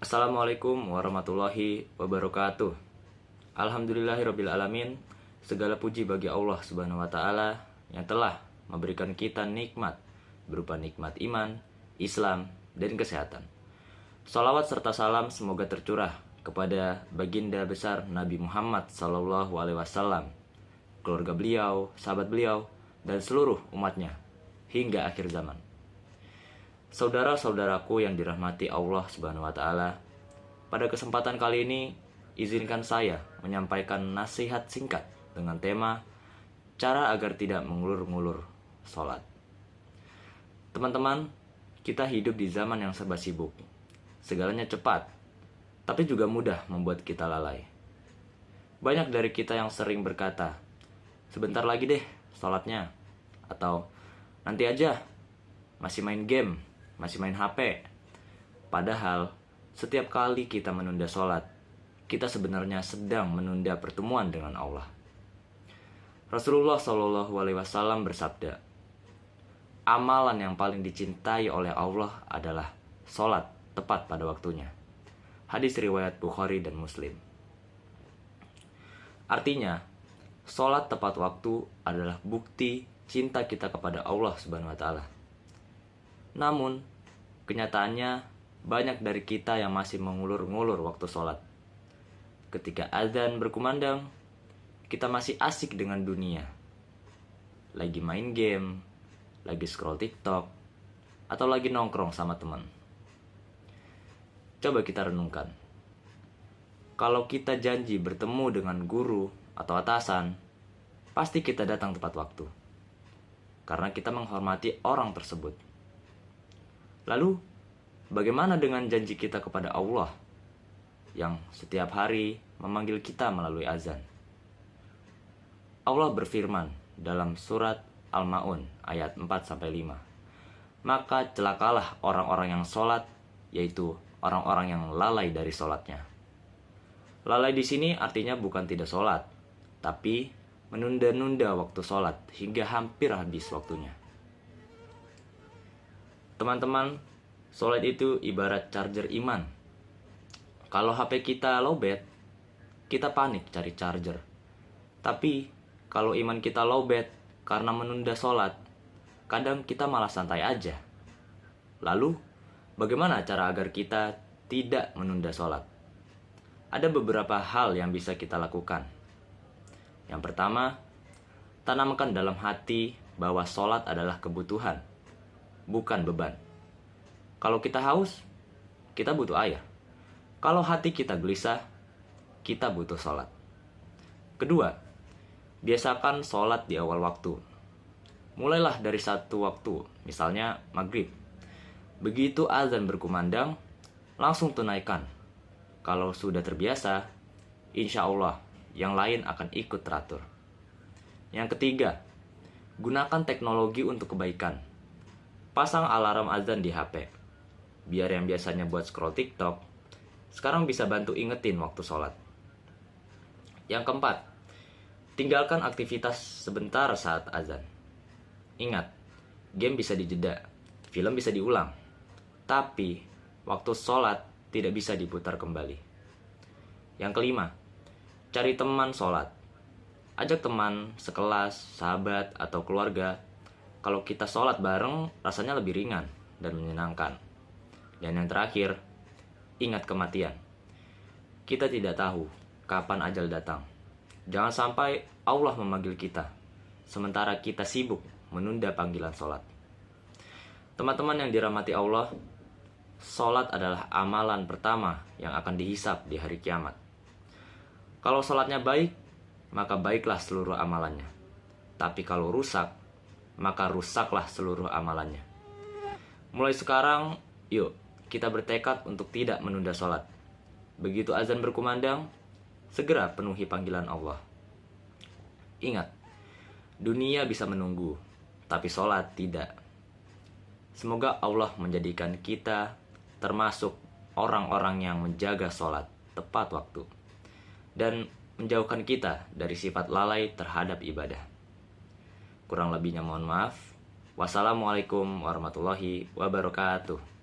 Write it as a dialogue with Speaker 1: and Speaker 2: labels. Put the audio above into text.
Speaker 1: Assalamualaikum warahmatullahi wabarakatuh. Alhamdulillahirabbil alamin. Segala puji bagi Allah Subhanahu wa taala yang telah memberikan kita nikmat berupa nikmat iman, Islam, dan kesehatan. Salawat serta salam semoga tercurah kepada baginda besar Nabi Muhammad SAW, keluarga beliau, sahabat beliau, dan seluruh umatnya hingga akhir zaman. Saudara-saudaraku yang dirahmati Allah Subhanahu wa taala, pada kesempatan kali ini izinkan saya menyampaikan nasihat singkat dengan tema cara agar tidak mengulur-ngulur sholat. Teman-teman, kita hidup di zaman yang serba sibuk. Segalanya cepat, tapi juga mudah membuat kita lalai. Banyak dari kita yang sering berkata, "Sebentar lagi deh sholatnya," atau "nanti aja, masih main game, masih main HP." Padahal setiap kali kita menunda sholat, kita sebenarnya sedang menunda pertemuan dengan Allah. Rasulullah SAW bersabda, amalan yang paling dicintai oleh Allah adalah sholat tepat pada waktunya. Hadis riwayat Bukhari dan Muslim. Artinya, sholat tepat waktu adalah bukti cinta kita kepada Allah Subhanahu wa taala. Namun, kenyataannya banyak dari kita yang masih mengulur-ngulur waktu sholat. Ketika azan berkumandang, kita masih asik dengan dunia. Lagi main game, lagi scroll TikTok, atau lagi nongkrong sama teman. Coba kita renungkan. Kalau kita janji bertemu dengan guru atau atasan, pasti kita datang tepat waktu. Karena kita menghormati orang tersebut. Lalu, bagaimana dengan janji kita kepada Allah yang setiap hari memanggil kita melalui azan? Allah berfirman dalam surat Al-Ma'un ayat 4-5. Maka celakalah orang-orang yang sholat, yaitu orang-orang yang lalai dari sholatnya. Lalai di sini artinya bukan tidak sholat, tapi menunda-nunda waktu sholat hingga hampir habis waktunya. Teman-teman, sholat itu ibarat charger iman. Kalau HP kita lowbat, kita panik cari charger. Tapi, kalau iman kita lowbat karena menunda sholat, kadang kita malah santai aja. Lalu, bagaimana cara agar kita tidak menunda sholat? Ada beberapa hal yang bisa kita lakukan. Yang pertama, tanamkan dalam hati bahwa sholat adalah kebutuhan, bukan beban. Kalau kita haus, kita butuh air. Kalau hati kita gelisah, kita butuh sholat. Kedua, biasakan sholat di awal waktu. Mulailah dari satu waktu, misalnya maghrib. Begitu azan berkumandang, langsung tunaikan. Kalau sudah terbiasa, insya Allah yang lain akan ikut teratur. Yang ketiga, gunakan teknologi untuk kebaikan. Pasang alarm azan di HP. Biar yang biasanya buat scroll TikTok, sekarang bisa bantu ingetin waktu sholat. Yang keempat, tinggalkan aktivitas sebentar saat azan. Ingat, game bisa dijeda, film bisa diulang, tapi waktu sholat tidak bisa diputar kembali. Yang kelima, cari teman sholat. Ajak teman sekelas, sahabat, atau keluarga. Kalau kita sholat bareng, rasanya lebih ringan dan menyenangkan. Dan yang terakhir, ingat kematian. Kita tidak tahu kapan ajal datang. Jangan sampai Allah memanggil kita, sementara kita sibuk menunda panggilan sholat. Teman-teman yang dirahmati Allah, sholat adalah amalan pertama yang akan dihisap di hari kiamat. Kalau sholatnya baik, maka baiklah seluruh amalannya. Tapi kalau rusak, maka rusaklah seluruh amalannya. Mulai sekarang, yuk kita bertekad untuk tidak menunda sholat. Begitu azan berkumandang, segera penuhi panggilan Allah. Ingat, dunia bisa menunggu, tapi sholat tidak. Semoga Allah menjadikan kita termasuk orang-orang yang menjaga sholat tepat waktu dan menjauhkan kita dari sifat lalai terhadap ibadah. Kurang lebihnya mohon maaf. Wassalamualaikum warahmatullahi wabarakatuh.